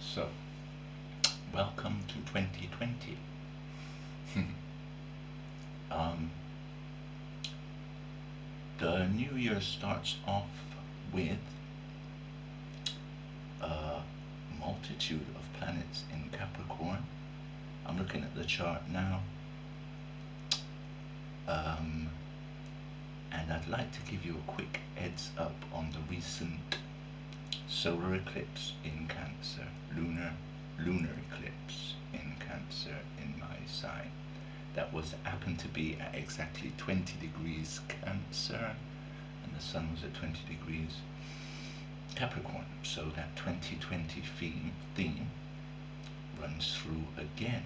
So, welcome to 2020. um, the new year starts off with a multitude of planets in Capricorn. I'm looking at the chart now, um, and I'd like to give you a quick heads up on the recent solar eclipse in Cancer, lunar eclipse in Cancer in my sign. That was happened to be at exactly 20 degrees Cancer, and the sun was at 20 degrees Capricorn. So that 2020 theme runs through again.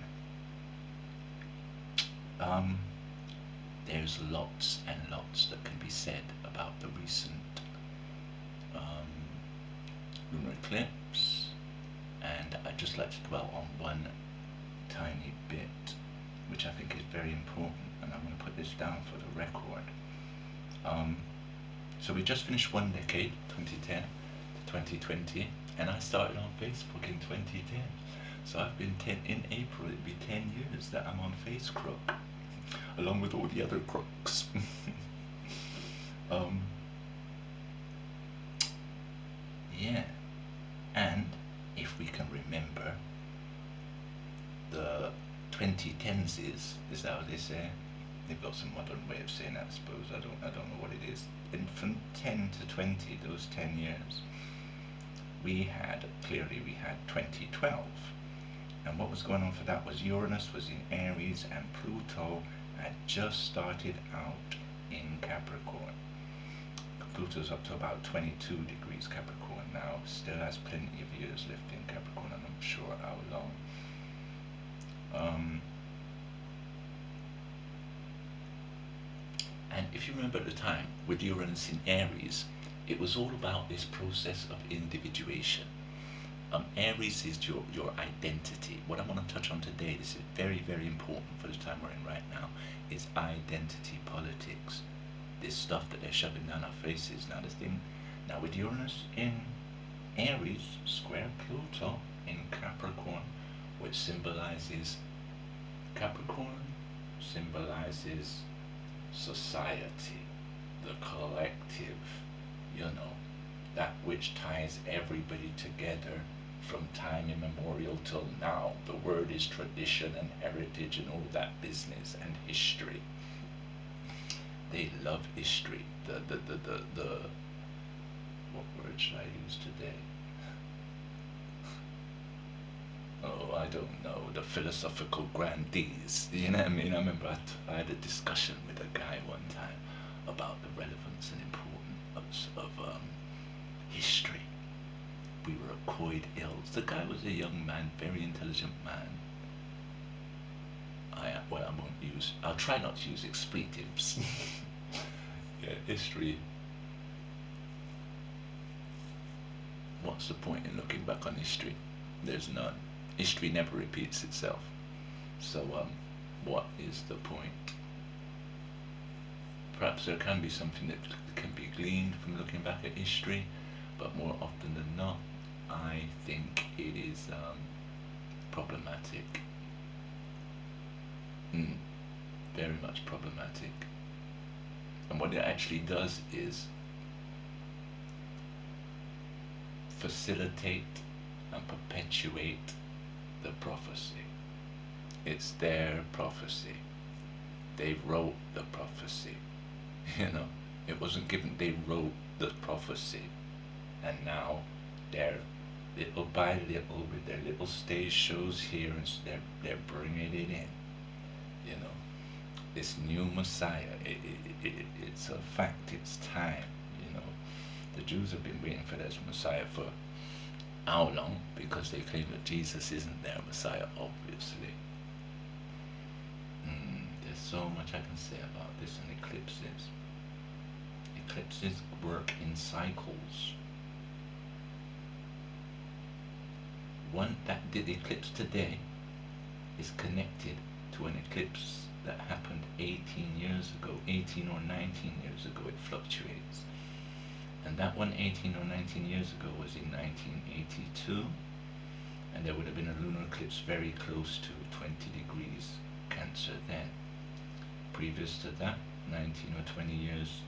Um, there's lots and lots that can be said about the recent um, lunar eclipse, and I'd just like to dwell on one tiny bit, which I think is very important, and I'm going to put this down for the record. So we just finished one decade, 2010 to 2020, and I started on Facebook in 2010. So I've been in April, it'll be 10 years that I'm on Facebook, along with all the other crooks. um, yeah, and if we can remember, the 2010s is that what they say? They've got some modern way of saying that, I suppose. I don't know what it is. And from 10 to 20, those 10 years, we had 2012. And what was going on for that was Uranus was in Aries and Pluto had just started out in Capricorn. Pluto's up to about 22 degrees Capricorn now, still has plenty of years left in Capricorn, and I'm sure how long. And if you remember at the time, with Uranus in Aries, it was all about this process of individuation. Aries is your identity. What I want to touch on today, this is very, very important for the time we're in right now, is identity politics. This stuff that they're shoving down our faces. Now, the thing, now with Uranus in Aries, square Pluto in Capricorn, which symbolizes Capricorn, symbolizes society, the collective, that which ties everybody together from time immemorial till now. The word is tradition and heritage and all that business, and history. They love history. The what word should I use today? Oh, I don't know, the philosophical grandees. You know what I mean? I remember I had a discussion with a guy one time about the relevance and importance of history. We were at Coed Hills. The guy was a young man, very intelligent man. I'll try not to use expletives. Yeah, history. What's the point in looking back on history? There's none. History never repeats itself. So, what is the point? Perhaps there can be something that can be gleaned from looking back at history, but more often than not, I think it is problematic. Very much problematic. And what it actually does is facilitate and perpetuate the prophecy. It's their prophecy. They wrote the prophecy. It wasn't given, they wrote the prophecy. And now they're little by little, with their little stage shows here, and they're bringing it in. This new Messiah, it's a fact, it's time. The Jews have been waiting for this Messiah for how long? Because they claim that Jesus isn't their Messiah, obviously. There's so much I can say about this and eclipses. Eclipses work in cycles. The eclipse today is connected to an eclipse that happened 18 years ago, 18 or 19 years ago. It fluctuates. And that one 18 or 19 years ago was in 1982, and there would have been a lunar eclipse very close to 20 degrees Cancer then. Previous to that, 19 or 20 years,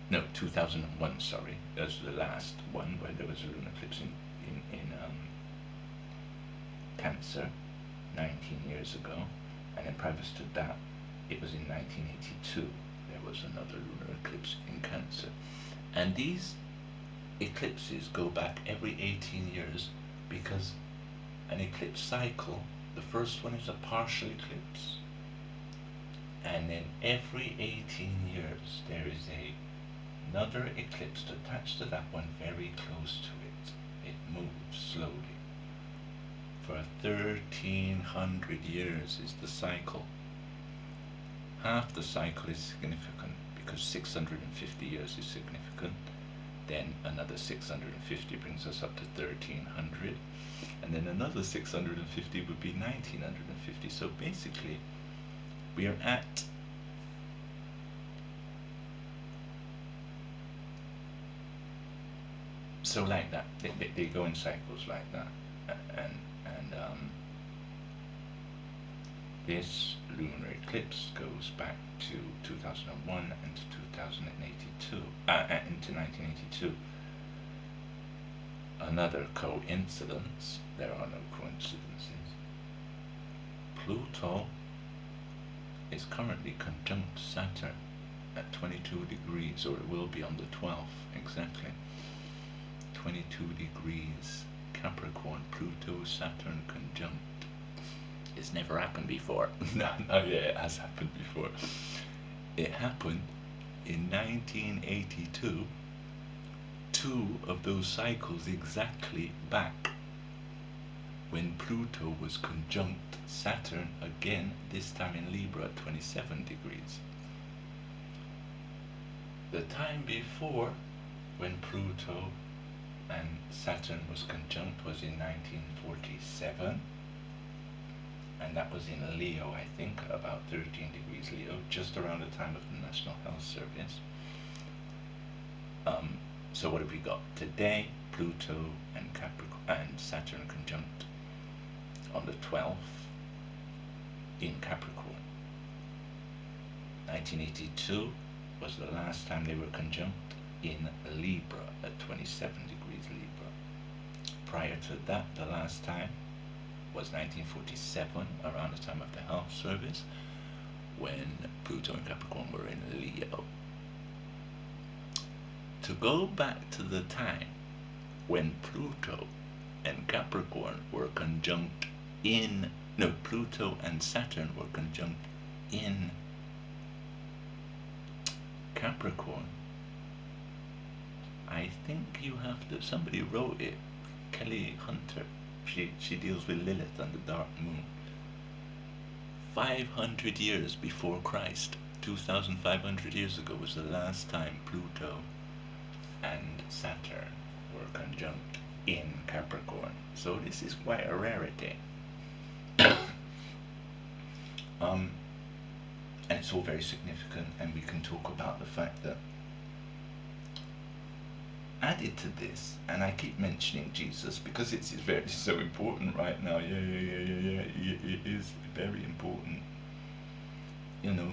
no, 2001, sorry, that's the last one where there was a lunar eclipse in Cancer, 19 years ago, and then previous to that, it was in 1982, there was another lunar eclipse in Cancer. And these eclipses go back every 18 years because an eclipse cycle, the first one is a partial eclipse, and then every 18 years there is another eclipse attached to that one very close to it. It moves slowly. For 1300 years is the cycle. Half the cycle is significant because 650 years is significant. Then another 650 brings us up to 1300, and then another 650 would be 1950. So basically we are at so like that, they go in cycles like that, and this lunar eclipse goes back to 2001 and to 2082, into 1982. Another coincidence, there are no coincidences, Pluto is currently conjunct Saturn at 22 degrees, or it will be on the 12th exactly. 22 degrees Capricorn, Pluto, Saturn conjunct. It's never happened before. No, yeah, it has happened before. It happened in 1982, 2 of those cycles exactly back, when Pluto was conjunct Saturn again, this time in Libra at 27 degrees. The time before, when Pluto and Saturn was conjunct, was in 1947, and that was in Leo, I think, about 13 degrees Leo, just around the time of the National Health Service. So what have we got today? Pluto and Capricorn and Saturn conjunct on the 12th in Capricorn. 1982 was the last time they were conjunct in Libra at 27 degrees Libra. Prior to that, the last time was 1947, around the time of the Health Service, when Pluto and Capricorn were in Leo. To go back to the time when Pluto and Capricorn were conjunct in, no, Pluto and Saturn were conjunct in Capricorn, I think you have to, somebody wrote it, Kelly Hunter, she deals with Lilith and the dark moon. 500 years before Christ, 2,500 years ago, was the last time Pluto and Saturn were conjunct in Capricorn. So this is quite a rarity. And it's all very significant, and we can talk about the fact that added to this, and I keep mentioning Jesus because it's so important right now. Yeah, it is very important. You know,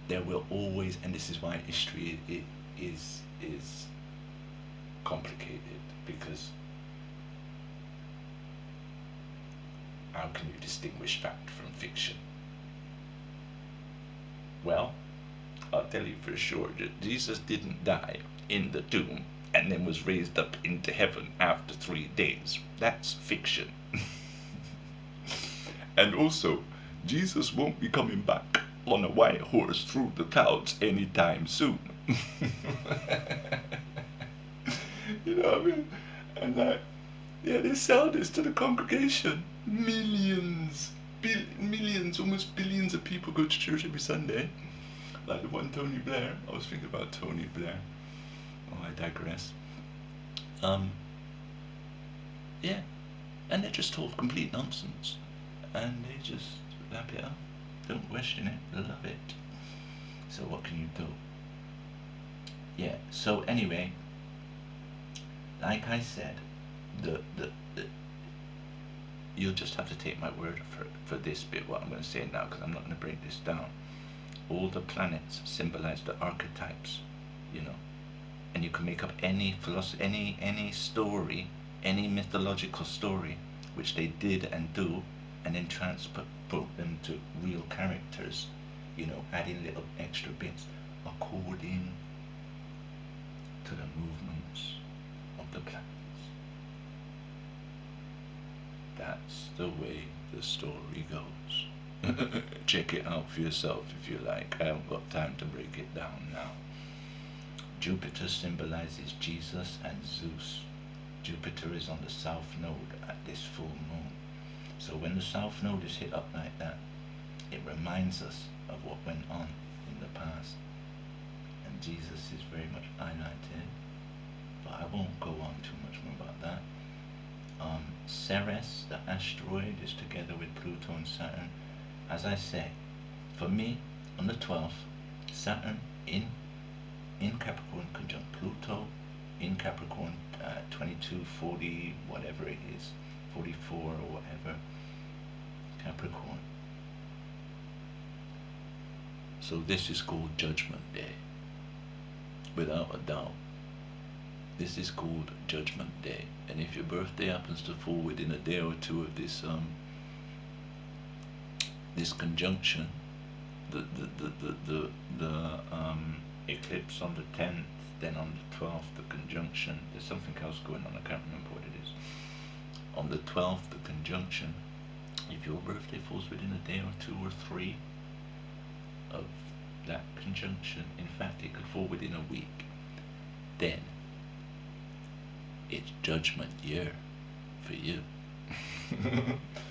there will always, and this is why history is complicated, because how can you distinguish fact from fiction? Well, I'll tell you for sure that Jesus didn't die in the tomb and then was raised up into heaven after 3 days. That's fiction. And also, Jesus won't be coming back on a white horse through the clouds anytime soon. You know what I mean? And they sell this to the congregation. Millions, almost billions of people go to church every Sunday. Like the one Tony Blair. I was thinking about Tony Blair. Oh, I digress. Yeah, and they're just told complete nonsense, and they just lap it up. Don't question it, they love it. So what can you do? Yeah. So anyway, like I said, the you'll just have to take my word for this bit, what I'm going to say now, because I'm not going to break this down. All the planets symbolize the archetypes, you know, and you can make up any philosophy, any story, any mythological story, which they did and do, and then transport them to real characters, you know, adding little extra bits according to the movements of the planets. That's the way the story goes. Check it out for yourself if you like. I haven't got time to break it down now. Jupiter symbolizes Jesus and Zeus. Jupiter is on the south node at this full moon. So when the south node is hit up like that, it reminds us of what went on in the past. And Jesus is very much highlighted, but I won't go on too much more about that. Ceres, the asteroid, is together with Pluto and Saturn. As I say, for me, on the 12th, Saturn in Capricorn conjunct Pluto in Capricorn, 22, 40, whatever it is, 44 or whatever, Capricorn. So this is called Judgment Day, without a doubt. This is called Judgment Day, and if your birthday happens to fall within a day or two of this this conjunction, the eclipse on the 10th, then on the 12th the conjunction. There's something else going on. I can't remember what it is. On the 12th the conjunction. If your birthday falls within a day or two or three of that conjunction, in fact it could fall within a week, then it's Judgment Year for you.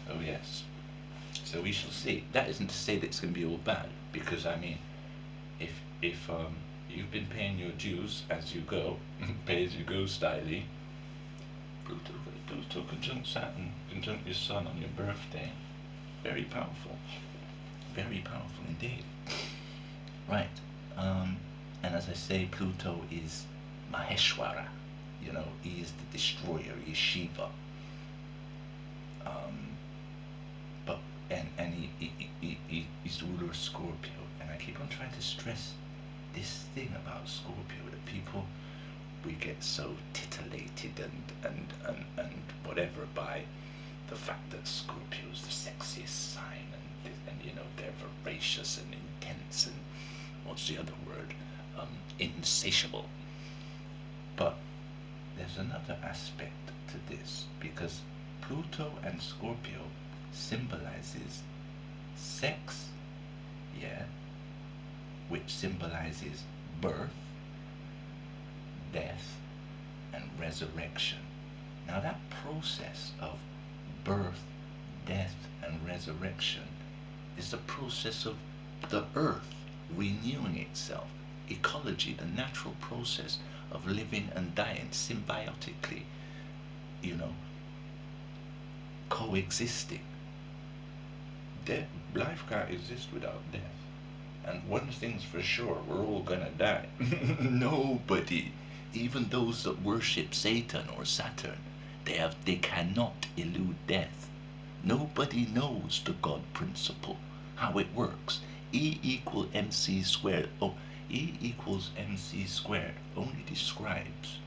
Oh yes. So we shall see. That isn't to say that it's going to be all bad, because I mean, if you've been paying your dues as you go, pay as you go styly. Pluto conjunct Saturn, conjunct your Sun on your birthday. Very powerful. Very powerful indeed. Right. And as I say, Pluto is Maheshwara. You know, he is the destroyer. He is Shiva. But he's the ruler of Scorpio. And I keep on trying to stress this thing about Scorpio, that people, we get so titillated and whatever by the fact that Scorpio is the sexiest sign, and you know, they're voracious and intense, and what's the other word, insatiable. But there's another aspect to this, because Pluto and Scorpio symbolizes sex, yeah, which symbolizes birth, death, and resurrection. Now that process of birth, death, and resurrection is the process of the earth renewing itself. Ecology, the natural process of living and dying symbiotically, you know, coexisting. Life can't exist without death. And one thing's for sure, we're all gonna die. Nobody, even those that worship Satan or Saturn, they cannot elude death. Nobody knows the God principle, how it works. E equals mc squared. Oh, E equals mc squared only describes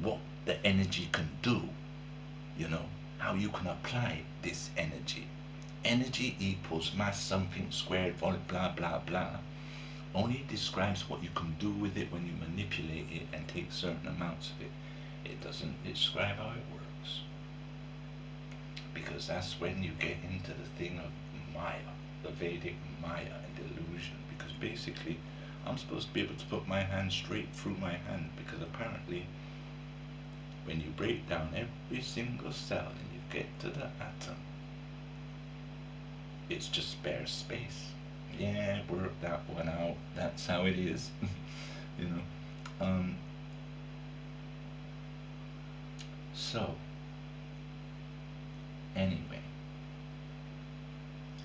what the energy can do, you know, how you can apply this energy. Energy equals mass something squared, blah, blah, blah. Only describes what you can do with it when you manipulate it and take certain amounts of it. It doesn't describe how it works. Because that's when you get into the thing of Maya, the Vedic Maya and delusion. Because basically, I'm supposed to be able to put my hand straight through my hand, because apparently, when you break down every single cell and you get to the atom, it's just spare space. Yeah, work that one out. That's how it is. You know. So, anyway,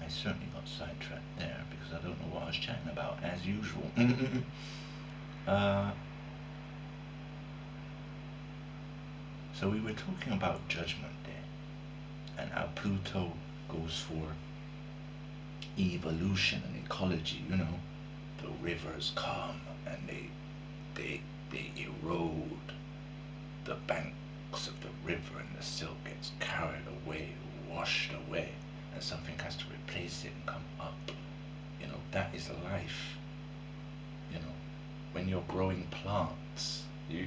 I certainly got sidetracked there because I don't know what I was chatting about, as usual. So we were talking about Judgment Day and how Pluto goes for evolution and ecology. The rivers come and they erode the banks of the river, and the silt gets carried away, washed away, and something has to replace it and come up. That is life. When you're growing plants, you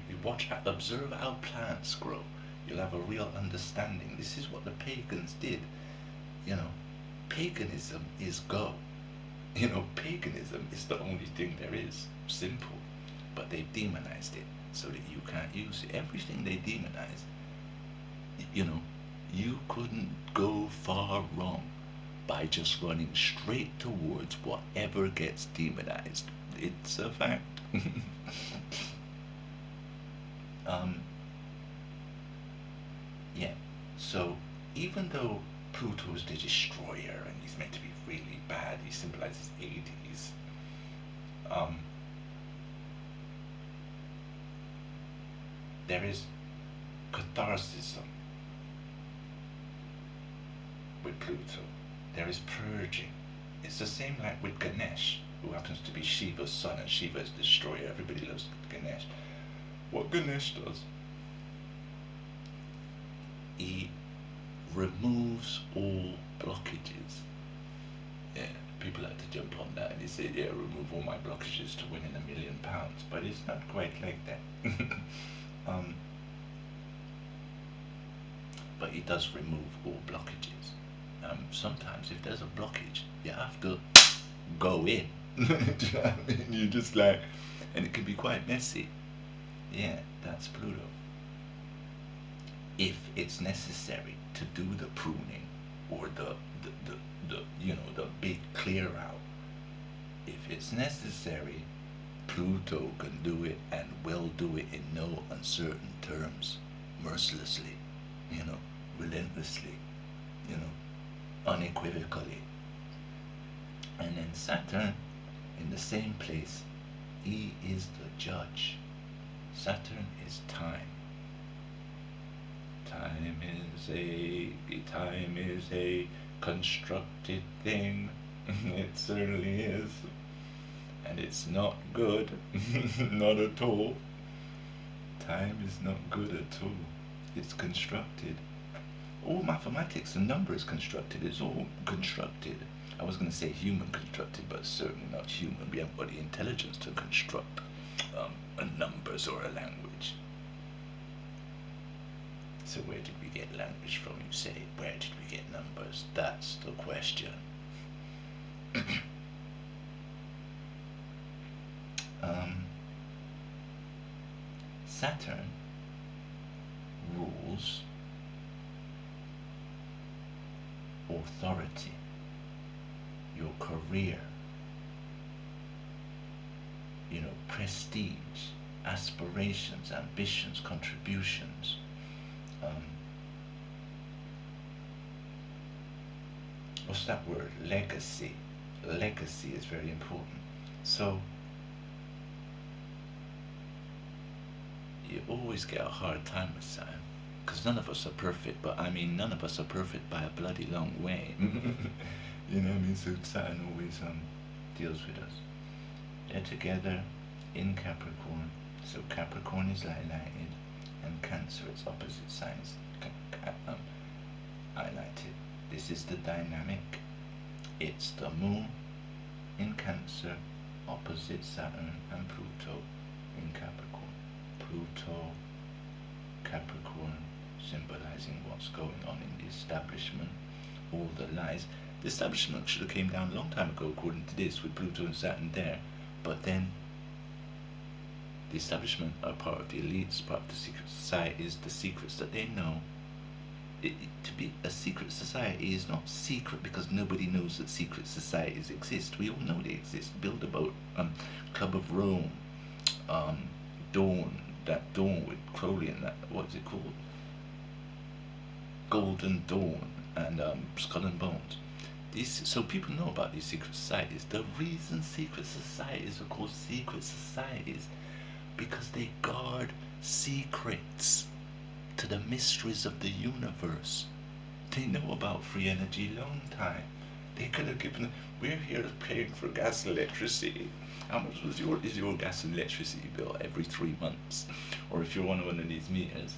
observe how plants grow. You'll have a real understanding. This is what the pagans did. Paganism is go. Paganism is the only thing there is. Simple. But they've demonized it so that you can't use it. Everything they demonize, you couldn't go far wrong by just running straight towards whatever gets demonized. It's a fact. Yeah. So even though Pluto's the destroyer and he's meant to be really bad, he symbolizes 80s. There is catharsis with Pluto. There is purging. It's the same like with Ganesh, who happens to be Shiva's son, and Shiva is the destroyer. Everybody loves Ganesh. What Ganesh does, he removes all blockages. Yeah, people like to jump on that and they say, yeah, remove all my blockages to winning £1 million. But it's not quite like that. But he does remove all blockages. Sometimes if there's a blockage, you have to go in. Do you know what I mean? You just like, and it can be quite messy. Yeah, that's Pluto. If it's necessary to do the pruning or the big clear out, if it's necessary, Pluto can do it and will do it in no uncertain terms, mercilessly, relentlessly, unequivocally. And then Saturn, in the same place, he is the judge. Saturn is time. Time is a constructed thing. It certainly is. And it's not good. Not at all. Time is not good at all. It's constructed. All mathematics and numbers constructed. It's all constructed. I was going to say human constructed, but certainly not human. We haven't got the intelligence to construct numbers or a language. So where did we get language from, you say? Where did we get numbers? That's the question. Saturn rules authority, your career, prestige, aspirations, ambitions, contributions. What's that word? Legacy. Legacy is very important. So you always get a hard time with Saturn, because none of us are perfect, but I mean none of us are perfect by a bloody long way. You know what I mean? So Saturn always deals with us. They're together in Capricorn, so Capricorn is highlighted and Cancer, its opposite sign, is highlighted. This is the dynamic. It's the moon in Cancer opposite Saturn and Pluto in Capricorn. Pluto, Capricorn, symbolizing what's going on in the establishment, all the lies. The establishment should have came down a long time ago according to this, with Pluto and Saturn there, but then the establishment are part of the elites, part of the secret societies, the secrets that they know. To be a secret society is not secret because nobody knows that secret societies exist. We all know they exist. Build about Club of Rome, Dawn, that Dawn with Crowley and that, what's it called? Golden Dawn and Skull and Bones. So people know about these secret societies. The reason secret societies are called secret societies because they guard secrets. to the mysteries of the universe. They know about free energy long time. They could have given. We're here paying for gas and electricity. How much is your gas and electricity bill every 3 months? Or if you're on one of these meters.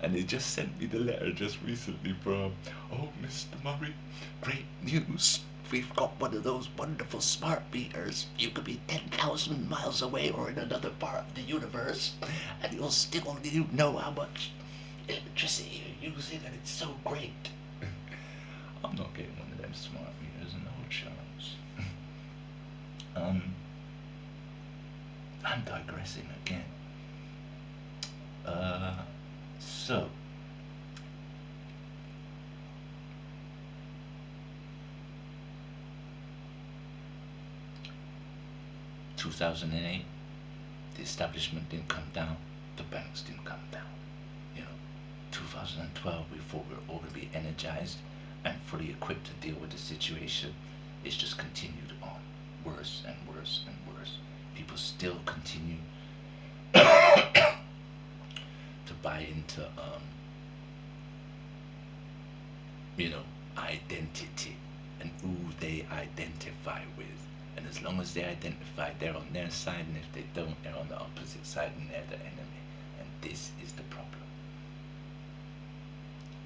And they just sent me the letter just recently from, oh, Mr. Murray, great news. We've got one of those wonderful smart meters. You could be 10,000 miles away or in another part of the universe, and you'll still know how much electricity you're using, and it's so great. I'm not getting one of them smart meters, no chance. I'm digressing again. So 2008, the establishment didn't come down, the banks didn't come down. 2012, we thought we were all going to be energized and fully equipped to deal with the situation. It's just continued on, worse and worse and worse. People still continue to buy into, identity and who they identify with. And as long as they identify, they're on their side, and if they don't, they're on the opposite side, and they're the enemy. And this is the problem.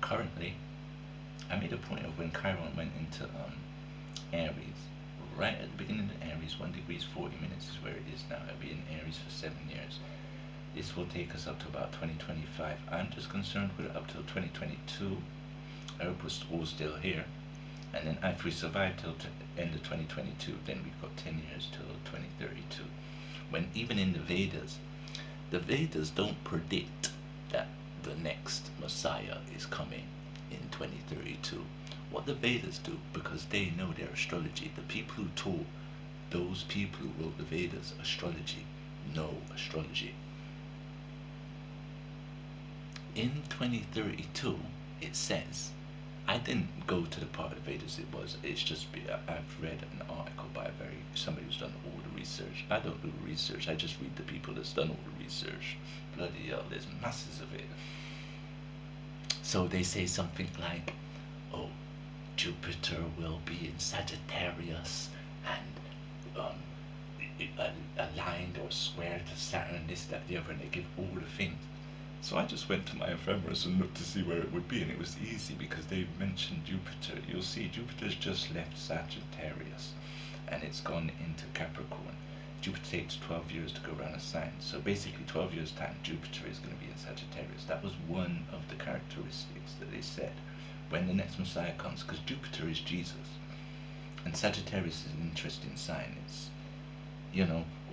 Currently, I made a point of when Chiron went into Aries, right at the beginning of Aries, 1 degree 40 minutes is where it is now. It'll be in Aries for 7 years. This will take us up to about 2025. I'm just concerned with it up till 2022. I hope we're all still here. And then if we survive till end of 2022, then we've got 10 years till 2032. When even in the Vedas don't predict that the next Messiah is coming in 2032. What the Vedas do, because they know their astrology, the people who taught those people who wrote the Vedas astrology know astrology. In 2032, it says, I didn't go to the part of the Vedas it's just, I've read an article by somebody who's done all the research. I don't do the research, I just read the people that's done all the research. Bloody hell, there's masses of it. So they say something like, oh, Jupiter will be in Sagittarius and aligned or square to Saturn, this, that, the other, and they give all the things. So I just went to my ephemeris and looked to see where it would be, and it was easy because they mentioned Jupiter. You'll see Jupiter's just left Sagittarius and it's gone into Capricorn. Jupiter takes 12 years to go around a sign. So basically 12 years time, Jupiter is going to be in Sagittarius. That was one of the characteristics that they said when the next Messiah comes, because Jupiter is Jesus. And Sagittarius is an interesting sign. It's,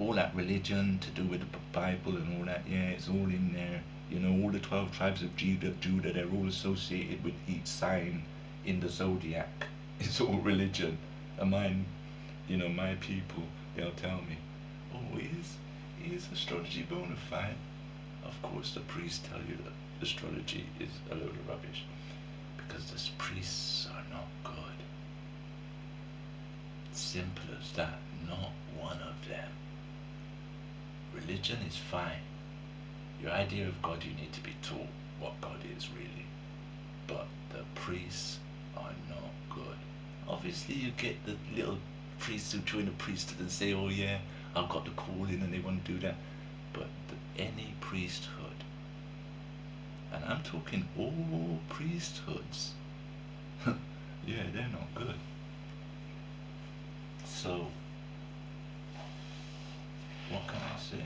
all that religion to do with the Bible and all that, yeah, it's all in there. All the 12 tribes of Judah, they're all associated with each sign in the zodiac. It's all religion. And mine, my people, they'll tell me, oh, is astrology bona fide? Of course, the priests tell you that astrology is a load of rubbish, because the priests are not good. Simple as that, not one of them. Religion is fine. Your idea of God, you need to be taught what God is really. But the priests are not good. Obviously, you get the little priests who join the priesthood and say, oh yeah, I've got the calling and they want to do that. But any priesthood, and I'm talking all priesthoods, yeah, they're not good. So, what can I say?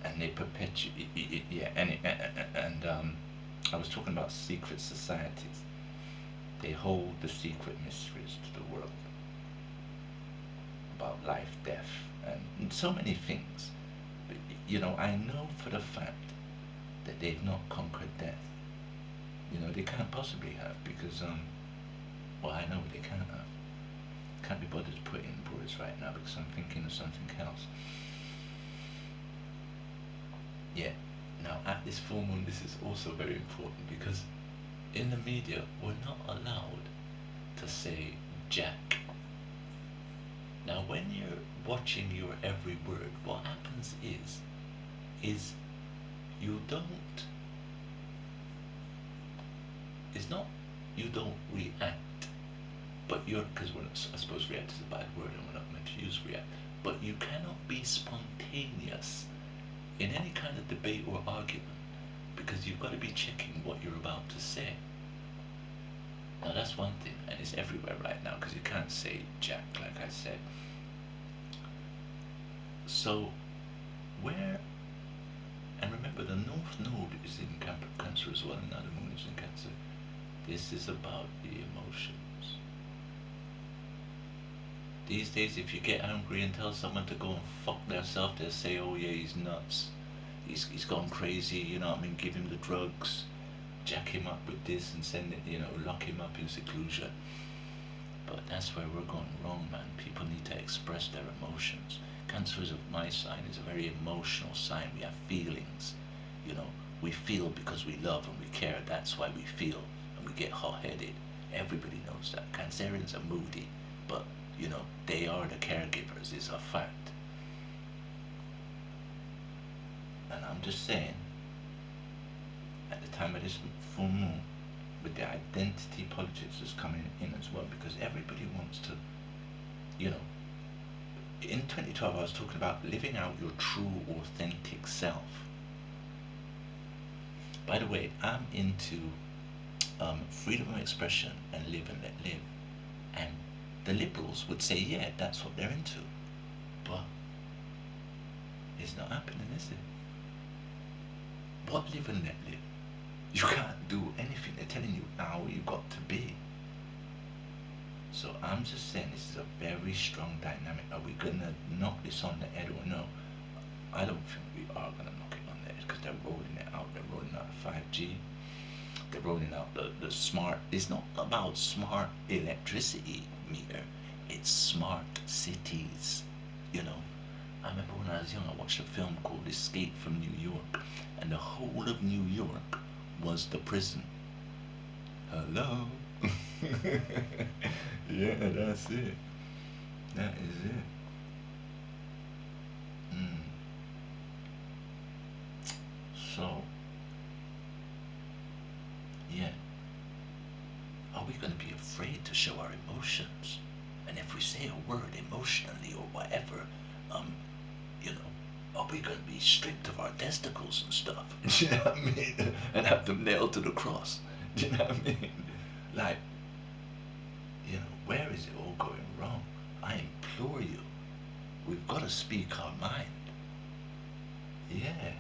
And they perpetuate, yeah, and I was talking about secret societies. They hold the secret mysteries to the world about life, death, and so many things. But, I know for the fact that they've not conquered death. They can't possibly have, because, I know they can't have. Can't be bothered to put it in words right now because I'm thinking of something else. Yeah, now at this full moon, this is also very important, because in the media, we're not allowed to say Jack. Now when you're watching your every word, what happens is you don't, it's not, you don't react, but you're, because we're not, I suppose react is a bad word and we're not meant to use react, but you cannot be spontaneous in any kind of debate or argument because you've got to be checking what you're about to say. Now that's one thing, and it's everywhere right now because you can't say jack, like I said. So, where, and remember the North Node is in Cancer as well, and now the Moon is in Cancer. This is about the emotions. These days, if you get angry and tell someone to go and fuck themselves, they'll say, oh yeah, he's nuts. He's gone crazy, you know what I mean? Give him the drugs, jack him up with this and send it, you know, lock him up in seclusion. But that's where we're going wrong, man. People need to express their emotions. Cancer is my sign, is a very emotional sign. We have feelings, you know. We feel because we love and we care. That's why we feel, and we get hot-headed. Everybody knows that. Cancerians are moody, but you know they are the caregivers. It's a fact. And I'm just saying, at the time of this full moon, with the identity politics is coming in as well, because everybody wants to, you know, in 2012 I was talking about living out your true authentic self. By the way, I'm into freedom of expression and live and let live, and the liberals would say, yeah, that's what they're into, but it's not happening, is it? What live and let live? You can't do anything. They're telling you how you've got to be. So I'm just saying this is a very strong dynamic. Are we going to knock this on the head or no? I don't think we are going to knock it on the head because they're rolling it out. They're rolling out 5G. They're rolling out the smart. It's not about smart electricity meter. It's smart cities. You know, I remember when I was young, I watched a film called Escape from New York, and the whole of New York was the prison. Hello? Yeah, that's it. That is it. So, yeah. Are we going to be afraid to show our emotions? And if we say a word emotionally or whatever, you know, are we going to be stripped of our testicles and stuff? Do you know what I mean? And have them nailed to the cross. Do you know what I mean? Like, you know, where is it all going wrong? I implore you. We've got to speak our mind. Yeah.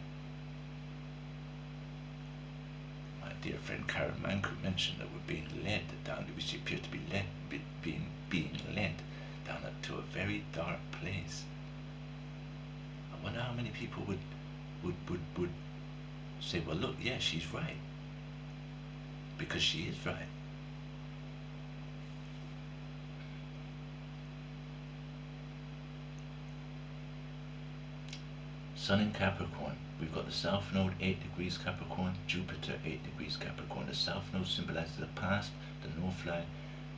My dear friend Karen Manku mentioned that we're being led down, we appear to be led, being led down to a very dark place. I wonder how many people would say, well, look, yeah, she's right. Because she is right. Sun in Capricorn. We've got the South Node 8 degrees Capricorn, Jupiter 8 degrees Capricorn. The South Node symbolizes the past, the North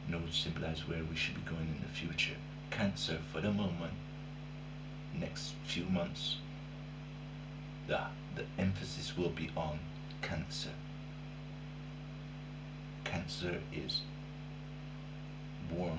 Node symbolizes where we should be going in the future. Cancer, for the moment, next few months, the emphasis will be on Cancer. Cancer is warm,